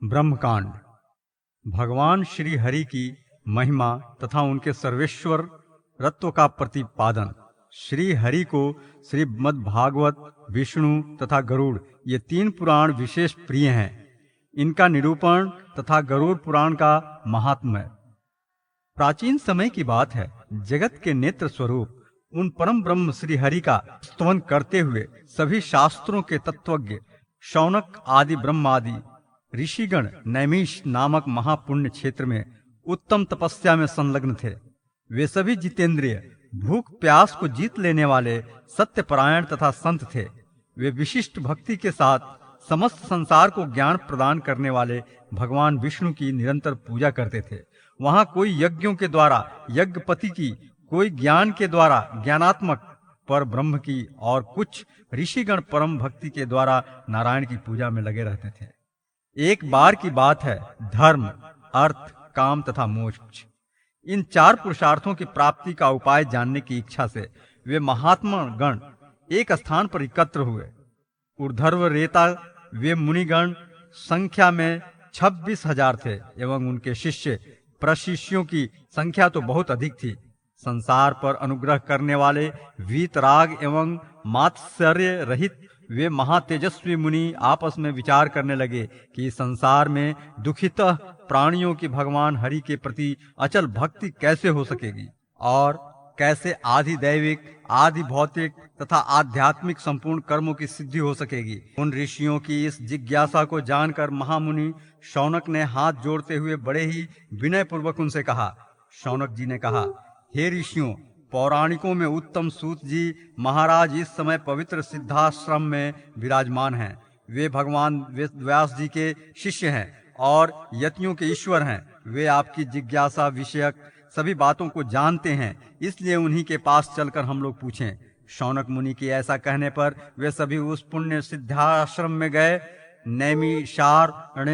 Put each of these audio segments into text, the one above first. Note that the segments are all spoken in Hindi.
ब्रह्मकांड। भगवान श्री हरि की महिमा तथा उनके सर्वेश्वर रत्व का प्रतिपादन। श्री हरि को श्रीमद् भागवत, विष्णु तथा गरुड़ ये तीन पुराण विशेष प्रिय हैं। इनका निरूपण तथा गरुड़ पुराण का महात्म्य। प्राचीन समय की बात है, जगत के नेत्र स्वरूप उन परम ब्रह्म श्री हरि का स्तवन करते हुए सभी शास्त्रों के तत्वज्ञ शौनक आदि ब्रह्मादि ऋषिगण नैमिष नामक महापुण्य क्षेत्र में उत्तम तपस्या में संलग्न थे। वे सभी जितेंद्रिय, भूख प्यास को जीत लेने वाले सत्यपरायण तथा संत थे। वे विशिष्ट भक्ति के साथ समस्त संसार को ज्ञान प्रदान करने वाले भगवान विष्णु की निरंतर पूजा करते थे। वहां कोई यज्ञों के द्वारा यज्ञपति की, कोई ज्ञान के द्वारा ज्ञानात्मक पर ब्रह्म की, और कुछ ऋषिगण परम भक्ति के द्वारा नारायण की पूजा में लगे रहते थे। एक बार की बात है, धर्म, अर्थ, काम तथा मोक्ष, इन चार पुरुषार्थों की प्राप्ति का उपाय जानने की इच्छा से वे महात्मा गण एक स्थान पर एकत्र हुए। ऊर्ध्व रेता वे मुनिगण संख्या में 26,000 थे एवं उनके शिष्य प्रशिष्यों की संख्या तो बहुत अधिक थी। संसार पर अनुग्रह करने वाले वीतराग एवं मात्सर्य रहित वे महातेजस्वी मुनि आपस में विचार करने लगे कि संसार में दुखित प्राणियों की भगवान हरि के प्रति अचल भक्ति कैसे हो सकेगी और कैसे आदि दैविक, आदि भौतिक तथा आध्यात्मिक संपूर्ण कर्मों की सिद्धि हो सकेगी। उन ऋषियों की इस जिज्ञासा को जानकर महामुनि शौनक ने हाथ जोड़ते हुए बड़े ही विनय पूर्वक उनसे कहा। शौनक जी ने कहा, हे ऋषियों, पौराणिकों में उत्तम सूत जी महाराज इस समय पवित्र सिद्धाश्रम में विराजमान हैं। वे भगवान व्यास जी के शिष्य हैं और यतियों के ईश्वर हैं। वे आपकी जिज्ञासा विषयक सभी बातों को जानते हैं, इसलिए उन्हीं के पास चलकर हम लोग पूछें। शौनक मुनि के ऐसा कहने पर वे सभी उस पुण्य सिद्धाश्रम में गए। नैमिषारण्यवासी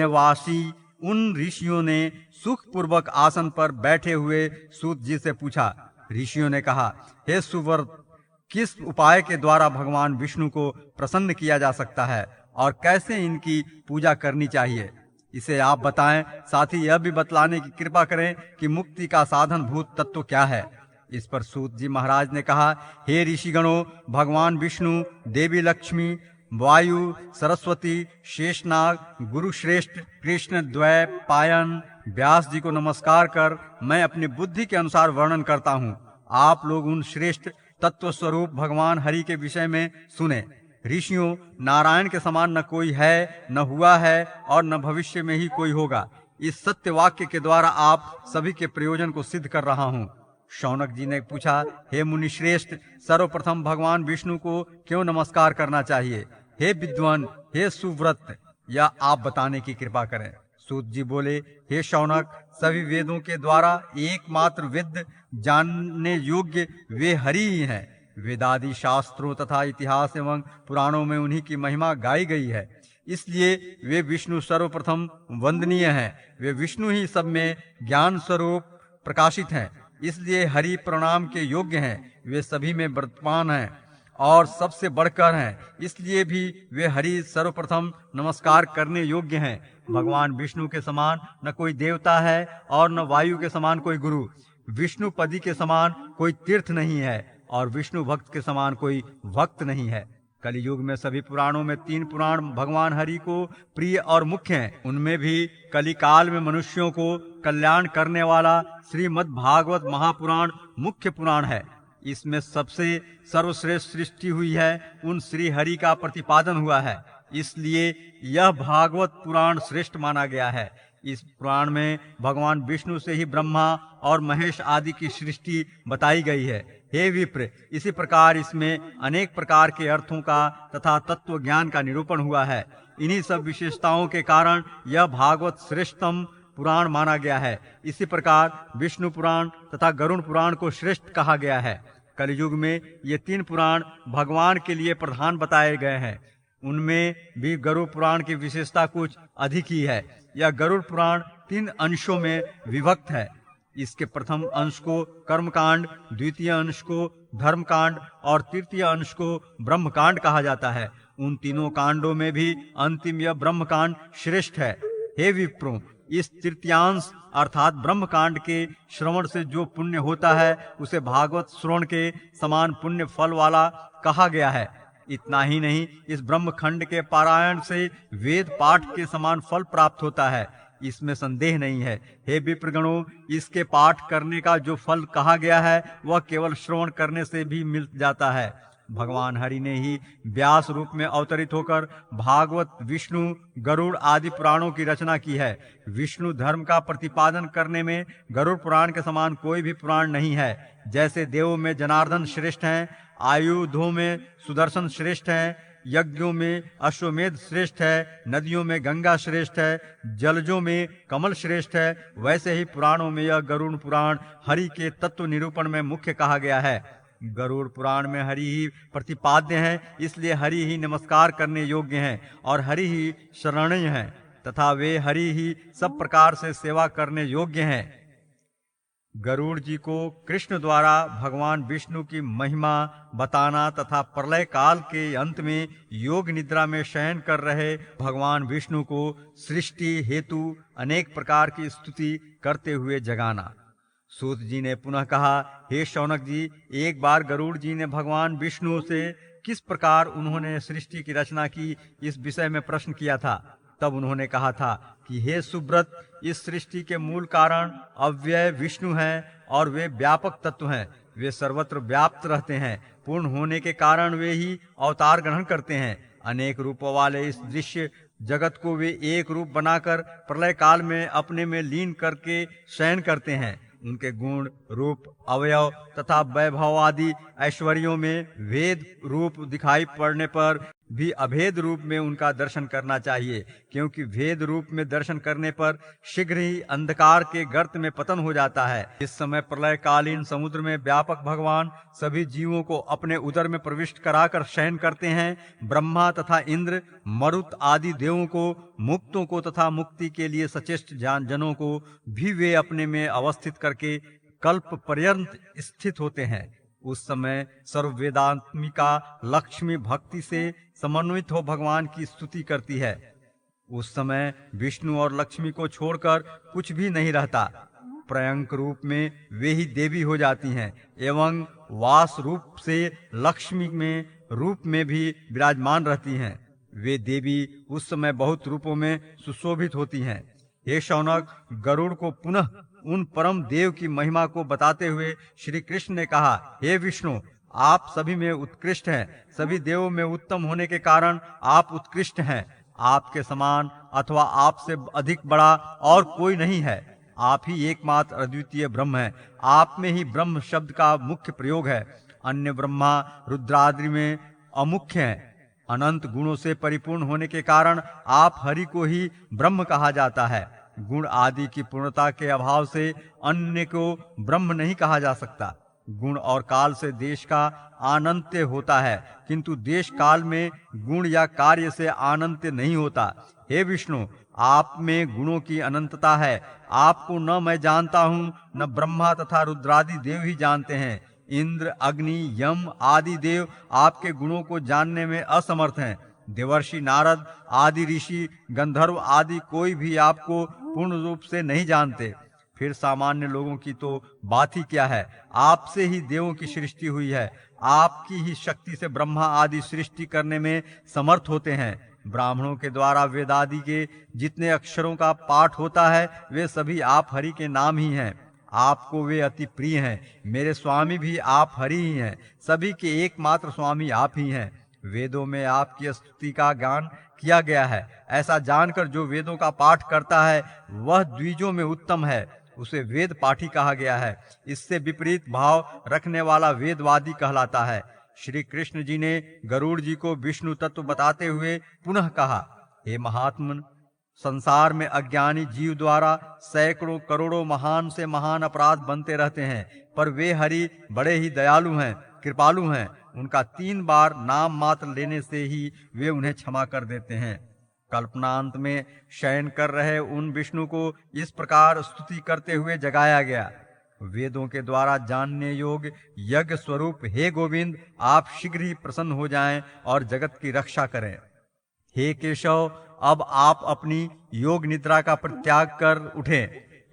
उन ऋषियों ने सुखपूर्वक आसन पर बैठे हुए सूत जी से पूछा। ऋषियों ने कहा, हे सुव्रत, किस उपाय के द्वारा भगवान विष्णु को प्रसन्न किया जा सकता है और कैसे इनकी पूजा करनी चाहिए, इसे आप बताएं। साथ ही यह भी बतलाने की कृपा करें कि मुक्ति का साधन भूत तत्व क्या है। इस पर सूत जी महाराज ने कहा, हे ऋषिगणों, भगवान विष्णु, देवी लक्ष्मी, वायु, सरस्वती, शेषनाग, गुरुश्रेष्ठ, कृष्ण द्वय पायन व्यास जी को नमस्कार कर मैं अपनी बुद्धि के अनुसार वर्णन करता हूँ। आप लोग उन श्रेष्ठ तत्व स्वरूप भगवान हरि के विषय में सुने। ऋषियों, नारायण के समान न कोई है, न हुआ है और न भविष्य में ही कोई होगा। इस सत्य वाक्य के द्वारा आप सभी के प्रयोजन को सिद्ध कर रहा हूँ। शौनक जी ने पूछा, हे मुनि श्रेष्ठ, सर्वप्रथम भगवान विष्णु को क्यों नमस्कार करना चाहिए? हे विद्वान, हे सुव्रत, या आप बताने की कृपा करें। सूत जी बोले, हे शौनक, सभी वेदों के द्वारा एकमात्र वेद जानने योग्य वे हरि ही हैं। वेदादि शास्त्रों तथा इतिहास एवं पुराणों में उन्हीं की महिमा गाई गई है, इसलिए वे विष्णु सर्वप्रथम वंदनीय हैं। वे विष्णु ही सब में ज्ञान स्वरूप प्रकाशित हैं, इसलिए हरि प्रणाम के योग्य हैं। वे सभी में वर्तमान हैं और सबसे बढ़कर हैं, इसलिए भी वे हरि सर्वप्रथम नमस्कार करने योग्य हैं। भगवान विष्णु के समान न कोई देवता है और न वायु के समान कोई गुरु। विष्णु पदी के समान कोई तीर्थ नहीं है और विष्णु भक्त के समान कोई भक्त नहीं है। कलियुग में सभी पुराणों में 3 पुराण भगवान हरि को प्रिय और मुख्य हैं। उनमें भी कलिकाल में मनुष्यों को कल्याण करने वाला श्रीमद् भागवत महापुराण मुख्य पुराण है। इसमें सबसे सर्वश्रेष्ठ सृष्टि हुई है, उन श्री हरि का प्रतिपादन हुआ है, इसलिए यह भागवत पुराण श्रेष्ठ माना गया है। इस पुराण में भगवान विष्णु से ही ब्रह्मा और महेश आदि की सृष्टि बताई गई है। हे विप्र, इसी प्रकार इसमें अनेक प्रकार के अर्थों का तथा तत्व ज्ञान का निरूपण हुआ है। इन्हीं सब विशेषताओं के कारण यह भागवत श्रेष्ठतम पुराण माना गया है। इसी प्रकार विष्णु पुराण तथा गरुड़ पुराण को श्रेष्ठ कहा गया है। कलियुग में ये 3 पुराण भगवान के लिए प्रधान बताए गए हैं। उनमें भी गरुड़ पुराण की विशेषता कुछ अधिक ही है। यह गरुड़ पुराण 3 अंशों में विभक्त है। इसके प्रथम अंश को कर्मकांड, द्वितीय अंश को धर्मकांड और तृतीय अंश को ब्रह्मकांड कहा जाता है। उन तीनों कांडों में भी अंतिम यह ब्रह्मकांड श्रेष्ठ है। हे विप्रों, इस तृतीयांश अर्थात ब्रह्मकांड के श्रवण से जो पुण्य होता है उसे भागवत श्रवण के समान पुण्य फल वाला कहा गया है। इतना ही नहीं, इस ब्रह्मखंड के पारायण से वेद पाठ के समान फल प्राप्त होता है, इसमें संदेह नहीं है। हे विप्रगणों, इसके पाठ करने का जो फल कहा गया है वह केवल श्रवण करने से भी मिल जाता है। भगवान हरि ने ही व्यास रूप में अवतरित होकर भागवत, विष्णु, गरुड़ आदि पुराणों की रचना की है। विष्णु धर्म का प्रतिपादन करने में गरुड़ पुराण के समान कोई भी पुराण नहीं है। जैसे देवों में जनार्दन श्रेष्ठ हैं, आयुधों में सुदर्शन श्रेष्ठ हैं, यज्ञों में अश्वमेध श्रेष्ठ है, नदियों में गंगा श्रेष्ठ है, जलजों में कमल श्रेष्ठ है, वैसे ही पुराणों में यह गरुड़ पुराण हरि के तत्व निरूपण में मुख्य कहा गया है। गरुड़ पुराण में हरि ही प्रतिपाद्य हैं, इसलिए हरि ही नमस्कार करने योग्य हैं और हरि ही शरणीय हैं तथा वे हरि ही सब प्रकार से सेवा करने योग्य हैं। गरुड़ जी को कृष्ण द्वारा भगवान विष्णु की महिमा बताना तथा प्रलय काल के अंत में योग निद्रा में शयन कर रहे भगवान विष्णु को सृष्टि हेतु अनेक प्रकार की स्तुति करते हुए जगाना। सूत जी ने पुनः कहा, हे शौनक जी, एक बार गरुड़ जी ने भगवान विष्णु से किस प्रकार उन्होंने सृष्टि की रचना की इस विषय में प्रश्न किया था। तब उन्होंने कहा था कि हे सुब्रत, इस सृष्टि के मूल कारण अव्यय विष्णु हैं और वे व्यापक तत्व हैं। वे सर्वत्र व्याप्त रहते हैं। पूर्ण होने के कारण वे ही अवतार ग्रहण करते हैं। अनेक रूपों वाले इस दृश्य जगत को वे एक रूप बनाकर प्रलय काल में अपने में लीन करके शयन करते हैं। उनके गुण, रूप, अवयव तथा वैभव आदि ऐश्वर्यों में भेद रूप दिखाई पड़ने पर भी अभेद रूप में उनका दर्शन करना चाहिए, क्योंकि भेद रूप में दर्शन करने पर शीघ्र ही अंधकार के गर्त में पतन हो जाता है। इस समय प्रलयकालीन समुद्र में व्यापक भगवान सभी जीवों को अपने उदर में प्रविष्ट कराकर शयन करते हैं। ब्रह्मा तथा इंद्र, मरुत आदि देवों को, मुक्तों को तथा मुक्ति के लिए सचेष्ट जनों को भी वे अपने में अवस्थित करके कल्प पर्यंत स्थित होते हैं। उस समय सर्ववेदात्मिका लक्ष्मी भक्ति से समन्वित हो भगवान की स्तुति करती है। उस समय विष्णु और लक्ष्मी को छोड़कर कुछ भी नहीं रहता। प्रयंक रूप में वे ही देवी हो जाती हैं एवं वास रूप से लक्ष्मी में रूप में भी विराजमान रहती हैं। वे देवी उस समय बहुत रूपों में सुशोभित होती हैं। हे शौनक, गरुड़ को पुनः उन परम देव की महिमा को बताते हुए श्री कृष्ण ने कहा, हे विष्णु, आप सभी में उत्कृष्ट हैं। सभी देवों में उत्तम होने के कारण आप उत्कृष्ट हैं। आपके समान अथवा आपसे अधिक बड़ा और कोई नहीं है। आप ही एकमात्र अद्वितीय ब्रह्म हैं। आप में ही ब्रह्म शब्द का मुख्य प्रयोग है। अन्य ब्रह्मा रुद्रादि में अमुख्य हैं। अनंत गुणों से परिपूर्ण होने के कारण आप हरि को ही ब्रह्म कहा जाता है। गुण आदि की पूर्णता के अभाव से अन्य को ब्रह्म नहीं कहा जा सकता। गुण और काल से देश का अनंत्य होता है, किंतु देश काल में गुण या कार्य से अनंत्य नहीं होता। हे विष्णु, आप में गुणों की अनंतता है। आपको न मैं जानता हूँ, न ब्रह्मा तथा रुद्रादि देव ही जानते हैं। इंद्र, अग्नि, यम आदि देव आपके गुणों को जानने में असमर्थ हैं। देवर्षि, नारद आदि ऋषि, गंधर्व आदि कोई भी आपको पूर्ण रूप से नहीं जानते। फिर सामान्य लोगों की तो बात ही क्या है। आपसे ही देवों की सृष्टि हुई है। आपकी ही शक्ति से ब्रह्मा आदि सृष्टि करने में समर्थ होते हैं। ब्राह्मणों के द्वारा वेदादि के जितने अक्षरों का पाठ होता है वे सभी आप हरि के नाम ही हैं। आपको वे अति प्रिय हैं। मेरे स्वामी भी आप हरि ही हैं। सभी के एकमात्र स्वामी आप ही हैं। वेदों में आपकी स्तुति का गान किया गया है। ऐसा जानकर जो वेदों का पाठ करता है वह द्विजों में उत्तम है। उसे वेद पाठी कहा गया है। इससे विपरीत भाव रखने वाला वेदवादी कहलाता है। श्री कृष्ण जी ने गरुड़ जी को विष्णु तत्व बताते हुए पुनः कहा, हे महात्मन, संसार में अज्ञानी जीव द्वारा सैकड़ों करोड़ों महान से महान अपराध बनते रहते हैं, पर वे हरि बड़े ही दयालु हैं, कृपालु हैं। उनका 3 बार नाम मात्र लेने से ही वे उन्हें क्षमा कर देते हैं। कल्पनांत में शयन कर रहे उन विष्णु को इस प्रकार स्तुति करते हुए जगाया गया। वेदों के द्वारा जानने योग्य यज्ञ स्वरूप हे गोविंद, आप शीघ्र ही प्रसन्न हो जाएं और जगत की रक्षा करें। हे केशव, अब आप अपनी योग निद्रा का परित्याग कर उठें।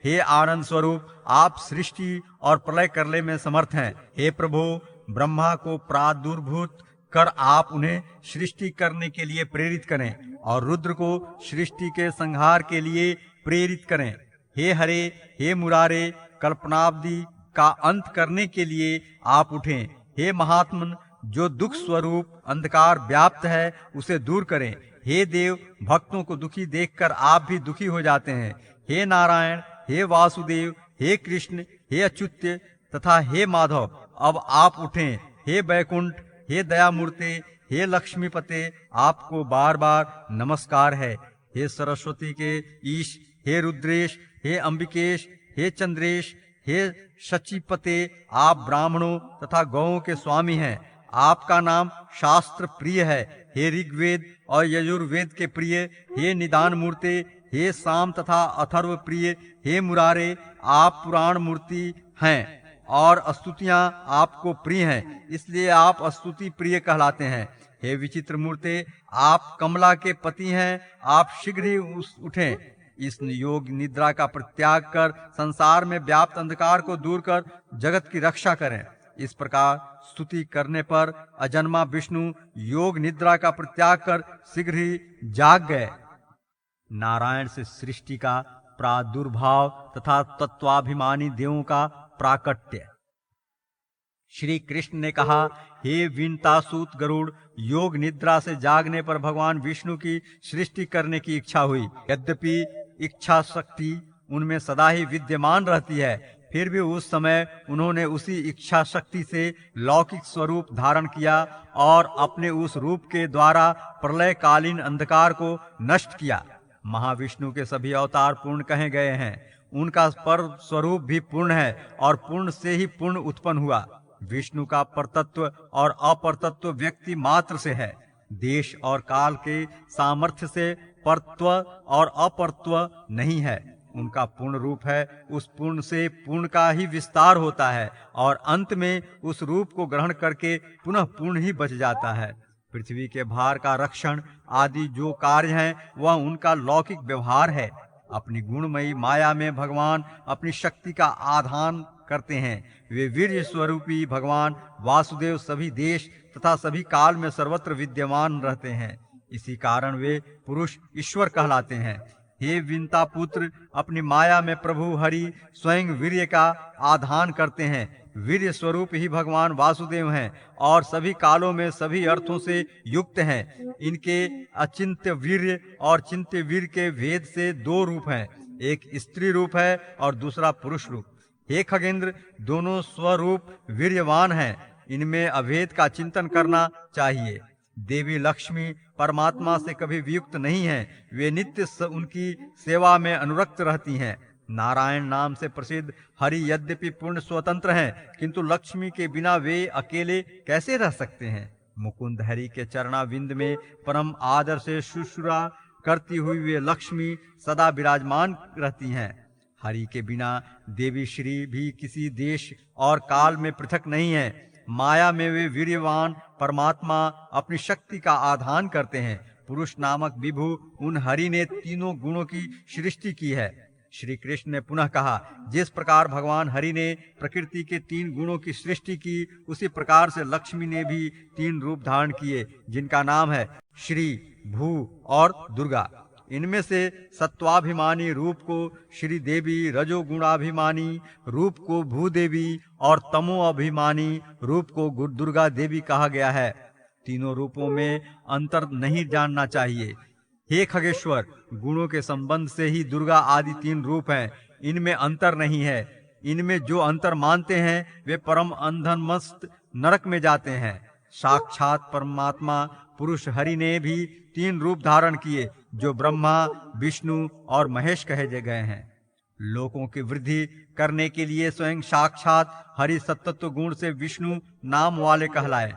हे आनंद स्वरूप, आप सृष्टि और प्रलय करने में समर्थ हैं। हे प्रभु, ब्रह्मा को प्रादुर्भूत कर आप उन्हें सृष्टि करने के लिए प्रेरित करें और रुद्र को सृष्टि के संहार के लिए प्रेरित करें। हे हरे, हे मुरारे, कल्पनावधि का अंत करने के लिए आप उठें। हे महात्मन, जो दुख स्वरूप अंधकार व्याप्त है उसे दूर करें। हे देव, भक्तों को दुखी देखकर आप भी दुखी हो जाते हैं। हे नारायण, हे वासुदेव, हे कृष्ण, हे अच्युत्य तथा हे माधव, अब आप उठें। हे बैकुंठ, हे दयामूर्ते, हे लक्ष्मीपते, आपको बार बार नमस्कार है। हे सरस्वती के ईश, हे रुद्रेश, हे अंबिकेश, हे चंद्रेश, हे शचीपते, आप ब्राह्मणों तथा गौओं के स्वामी हैं। आपका नाम शास्त्र प्रिय है। हे ऋग्वेद और यजुर्वेद के प्रिय, हे निदान मूर्ते, हे साम तथा अथर्व प्रिय, हे मुरारे, आप पुराण मूर्ति हैं और स्तुतियां आपको प्रिय हैं, इसलिए आप स्तुति प्रिय कहलाते हैं। हे विचित्र मूर्ते, आप कमला के पति हैं, आप शीघ्र ही उठें। इस योग निद्रा का परित्याग कर संसार में व्याप्त अंधकार को दूर कर जगत की रक्षा करें। इस प्रकार स्तुति करने पर अजन्मा विष्णु योग निद्रा का परित्याग कर शीघ्र ही जाग गए। नारायण से सृष्टि का प्रादुर्भाव तथा तत्वाभिमानी देवों का प्राकट्य। श्री कृष्ण ने कहा, हे विंतासूत गरुड़, योग निद्रा से जागने पर भगवान विष्णु की सृष्टि करने की इच्छा हुई। यद्यपि इच्छा शक्ति उनमें सदा ही विद्यमान रहती है, फिर भी उस समय उन्होंने उसी इच्छा शक्ति से लौकिक स्वरूप धारण किया और अपने उस रूप के द्वारा प्रलयकालीन अंधकार को नष्ट किया। महाविष्णु के सभी अवतार पूर्ण कहे गए हैं। उनका पर स्वरूप भी पूर्ण है और पूर्ण से ही पूर्ण उत्पन्न हुआ। विष्णु का परतत्व और अपरतत्व व्यक्ति मात्र से है। देश और काल के सामर्थ्य से परत्व और अपरत्व नहीं है। उनका पूर्ण रूप है, उस पूर्ण से पूर्ण का ही विस्तार होता है और अंत में उस रूप को ग्रहण करके पुनः पूर्ण ही बच जाता है। पृथ्वी के भार का रक्षण आदि जो कार्य हैं, वह उनका लौकिक व्यवहार है। अपनी गुणमयी माया में भगवान अपनी शक्ति का आधान करते हैं। वे वीर्य स्वरूपी भगवान वासुदेव सभी देश तथा सभी काल में सर्वत्र विद्यमान रहते हैं। इसी कारण वे पुरुष ईश्वर कहलाते हैं। हे विंता पुत्र, अपनी माया में प्रभु हरि स्वयं वीर्य का आधान करते हैं। वीर्य स्वरूप ही भगवान वासुदेव हैं और सभी कालों में सभी अर्थों से युक्त हैं। इनके अचिंत्य वीर्य और चिंत्य वीर्य के भेद से दो रूप हैं, एक स्त्री रूप है और दूसरा पुरुष रूप। हे खगेंद्र, दोनों स्वरूप वीर्यवान हैं। इनमें अभेद का चिंतन करना चाहिए। देवी लक्ष्मी परमात्मा से कभी वियुक्त नहीं हैं। वे नित्य उनकी सेवा में अनुरक्त रहती हैं। नारायण नाम से प्रसिद्ध हरि यद्यपि पूर्ण स्वतंत्र हैं, किंतु लक्ष्मी के बिना वे अकेले कैसे रह सकते हैं। मुकुंद हरि के चरणाविंद में परम आदर से शुश्रूषा करती हुई वे लक्ष्मी सदा विराजमान रहती हैं। हरि के बिना देवी श्री भी किसी देश और काल में पृथक नहीं है। माया में वे वीर्यवान परमात्मा अपनी शक्ति का आधान करते हैं। पुरुष नामक विभु उन हरि ने तीनों गुणों की सृष्टि की है। श्री कृष्ण ने पुनः कहा, जिस प्रकार भगवान हरि ने प्रकृति के 3 गुणों की सृष्टि की, उसी प्रकार से लक्ष्मी ने भी 3 रूप धारण किए, जिनका नाम है श्री, भू और दुर्गा। इनमें से सत्वाभिमानी रूप को श्री देवी, रजोगुणाभिमानी रूप को भूदेवी और तमोअभिमानी रूप को दुर्गा देवी कहा गया है। तीनों रूपों में अंतर नहीं जानना चाहिए। हे खगेश्वर, गुणों के संबंध से ही दुर्गा आदि 3 रूप हैं। इनमें अंतर नहीं है। इनमें जो अंतर मानते हैं वे परम अंधनमस्त नरक में जाते हैं। साक्षात परमात्मा पुरुष हरि ने भी 3 रूप धारण किए, जो ब्रह्मा, विष्णु और महेश कहे गए हैं। लोकों की वृद्धि करने के लिए स्वयं साक्षात हरि सत्तत्व गुण से विष्णु नाम वाले कहलाए।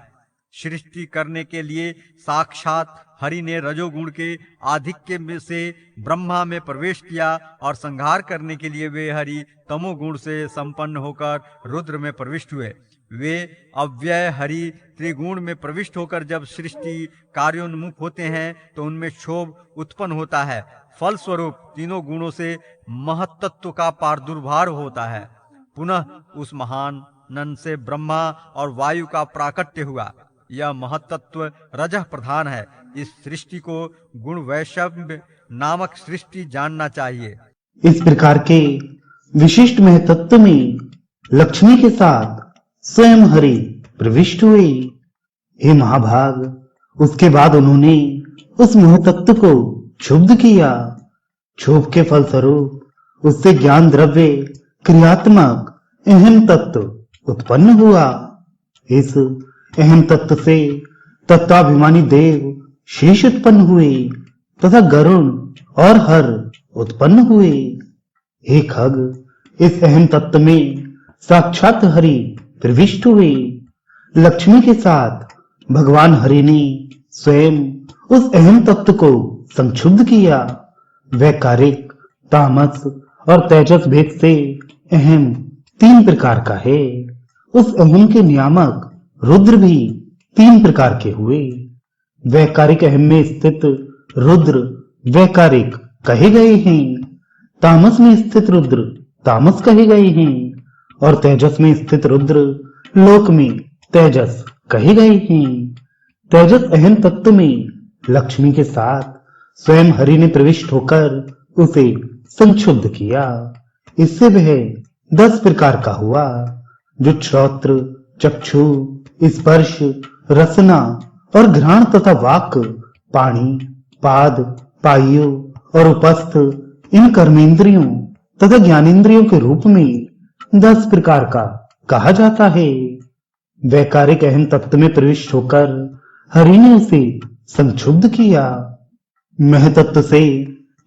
सृष्टि करने के लिए साक्षात हरि ने रजोगुण के आधिक्य से ब्रह्मा में प्रवेश किया और संहार करने के लिए वे हरि तमोगुण से संपन्न होकर रुद्र में प्रविष्ट हुए। वे अव्यय हरि त्रिगुण में प्रविष्ट होकर जब सृष्टि कार्योन्मुख होते हैं तो उनमें क्षोभ उत्पन्न होता है। फलस्वरूप तीनों गुणों से महत्त्व का प्रादुर्भाव होता है। पुनः उस महान नन से ब्रह्मा और वायु का प्राकट्य हुआ। यह महत्त्व रजः प्रधान है। इस सृष्टि को गुण वैषम्य नामक सृष्टि जानना चाहिए। इस प्रकार के विशिष्ट महतत्व में लक्ष्मी के साथ स्वयं हरि प्रविष्ट हुए। हे महाभाग, उसके बाद उन्होंने उस महतत्व को क्षुब्ध किया। क्षोभ के फलस्वरूप उससे ज्ञान द्रव्य क्रियात्मक अहम तत्व उत्पन्न हुआ। इस अहम तत्व से तत्वाभिमानी देव शेष उत्पन्न हुए तथा गरुण और हर उत्पन्न हुए। हे खग, इस अहम तत्व में साक्षात हरि प्रविष्ट हुए। लक्ष्मी के साथ भगवान हरि ने स्वयं उस अहम तत्व को संक्षुब्ध किया। वैकारिक, तामस और तेजस भेद से अहम 3 प्रकार का है। उस अहम के नियामक रुद्र भी 3 प्रकार के हुए। वैकारिक अहम में स्थित रुद्र वैकारिक कहे गए हैं। तामस में स्थित रुद्र तामस कहे गए हैं और तेजस में स्थित रुद्र लोक में तेजस कहे गए हैं। तेजस अहम तत्व में लक्ष्मी के साथ स्वयं हरि ने प्रविष्ट होकर उसे संक्षुब्ध किया। इससे वह 10 प्रकार का हुआ, जो श्रोत्र, चक्षु, स्पर्श, रसना और घ्राण तथा वाक, पाणी, पाद, पायु और उपस्थ इन कर्मेंद्रियों तथा ज्ञानेंद्रियों के रूप में 10 प्रकार का कहा जाता है। वैकारिक अहम तत्व में प्रविष्ट होकर हरि ने उसे संक्षुब्ध किया। महतत्व से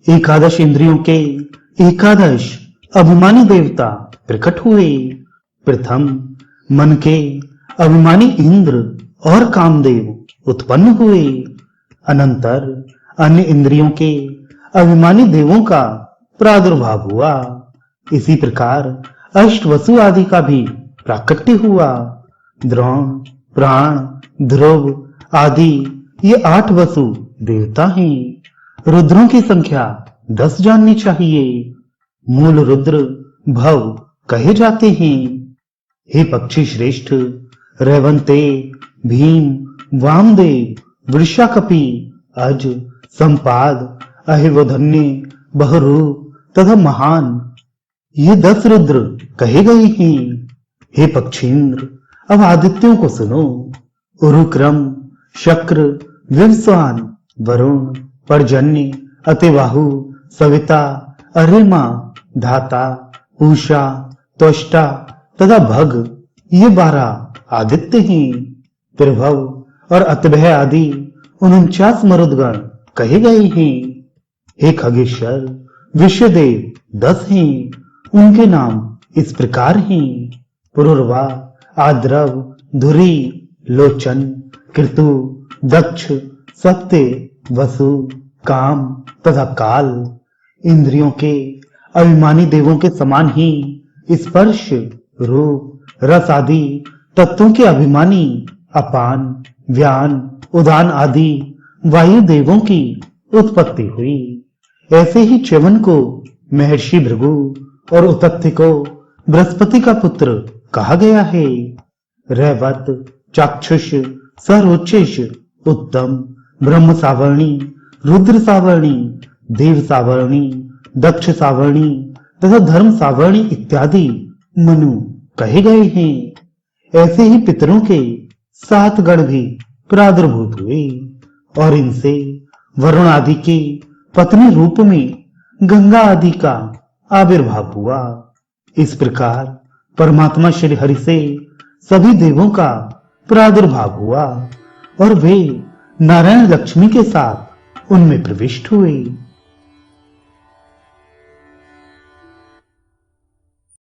एकादश इंद्रियों के एकादश अभिमानी देवता प्रकट हुए। प्रथम मन के अभिमानी इंद्र और कामदेव उत्पन्न हुए। अनंतर अन्य इंद्रियों के अभिमानी देवों का प्रादुर्भाव हुआ। इसी प्रकार अष्टवसु आदि का भी प्राकट्य हुआ। द्रोण, प्राण, ध्रुव आदि ये 8 वसु देवता हैं। रुद्रों की संख्या 10 जाननी चाहिए। मूल रुद्र भव कहे जाते हैं। हे पक्षी श्रेष्ठ, रेवंते, भीम, वामदेव, वृषाकपि, अज, संपाद, अहिवधन्य, बहुरूप तथा महान, ये 10 रुद्र कहे गए हैं। हे पक्षींद्र, अब आदित्यों को सुनो। उरुक्रम, शक्र, विवस्वान, वरुण, पर्जन्य, अतिबाहु, सविता, अरिमा, धाता, उषा, त्वष्टा तथा भग, ये 12 आदित्य हैं। प्रभव और अतभय आदि 49 मरुदगण कहे गए हैं। हे खगेश्वर, विश्वदेव 10 हैं। उनके नाम इस प्रकार हैं: पुरुरवा, आद्रव, धुरी, लोचन, कृतु, दक्ष, सत्य, वसु, काम तथा काल। इंद्रियों के अभिमानी देवों के समान ही स्पर्श, रूप, रस आदि तत्वों के अभिमानी अपान, व्यान, उदान आदि वायु देवों की उत्पत्ति हुई। ऐसे ही च्यवन को महर्षि भृगु और उत्पत्ति को बृहस्पति का पुत्र कहा गया है। रैवत, चाक्षुष, सरोचिष, उत्तम, ब्रह्म सावर्णी, रुद्र सावर्णी, देव सावर्णी, दक्ष सावर्णी तथा धर्म सावर्णी इत्यादि मनु कहे गए हैं। ऐसे ही पितरों के 7 गण भी प्रादुर्भूत हुए और इनसे वरुण आदि के पत्नी रूप में गंगा आदि का आविर्भाव हुआ। इस प्रकार परमात्मा श्री हरि से सभी देवों का प्रादुर्भाव हुआ और वे नारायण लक्ष्मी के साथ उनमें प्रविष्ट हुए।